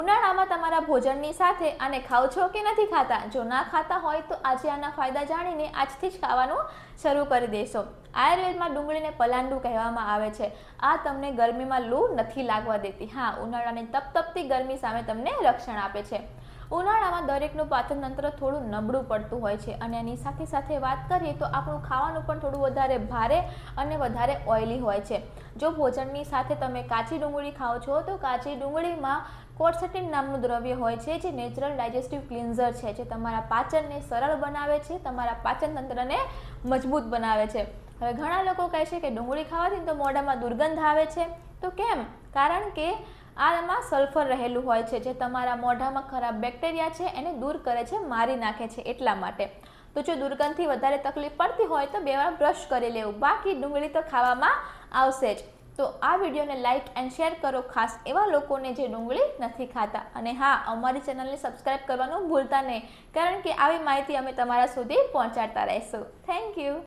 ઉનાળામાં તમારા ભોજનની સાથે આને ખાઓ છો કે નથી ખાતા? જો ના ખાતા હોય તો આજે આના ફાયદા જાણીને આજથી જ ખાવાનું શરૂ કરી દેશો। આયુર્વેદમાં ડુંગળીને પલાંડું કહેવામાં આવે છે। આ તમને ગરમીમાં લૂ નથી લાગવા દેતી। હા, ઉનાળાની તપતપતી ગરમી સામે તમને રક્ષણ આપે છે। ઉનાળામાં દરેકનું પાચન તંત્ર થોડું નબળું પડતું હોય છે અને એની સાથે સાથે વાત કરીએ તો આપણું ખાવાનું પણ થોડું વધારે ભારે અને વધારે ઓઇલી હોય છે। જો ભોજનની સાથે તમે કાચી ડુંગળી ખાઓ છો તો કાચી ડુંગળીમાં કોર્સેટિન નામનું દ્રવ્ય હોય છે જે નેચરલ ડાયજેસ્ટિવ ક્લિન્ઝર છે, જે તમારા પાચનને સરળ બનાવે છે, તમારા પાચન તંત્રને મજબૂત બનાવે છે। હવે ઘણા લોકો કહે છે કે ડુંગળી ખાવાથી તો મોઢામાં દુર્ગંધ આવે છે, તો કેમ? કારણ કે આમાં સલ્ફર રહેલું હોય છે જે તમારા મોઢામાં ખરાબ બેક્ટેરિયા છે એને દૂર કરે છે, મારી નાખે છે, એટલા માટે। તો જો દુર્ગંધથી વધારે તકલીફ પડતી હોય તો 2 વાર બ્રશ કરી લેવું, બાકી ડુંગળી તો ખાવામાં આવશે જ। તો આ વિડીયોને લાઇક એન્ડ શેર કરો ખાસ એવા લોકોને જે ડુંગળી નથી ખાતા। અને હા, અમારી ચેનલને સબસ્ક્રાઈબ કરવાનું ભૂલતા નહીં, કારણ કે આવી માહિતી અમે તમારા સુધી પહોંચાડતા રહીશું। Thank you.